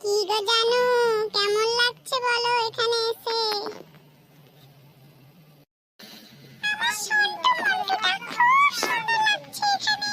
কি গো জানু, কেমন লাগছে বলো এখানে এসে? আমার ছোট্ট বন্ধুটা খুব সুন্দর লাগছে এখানে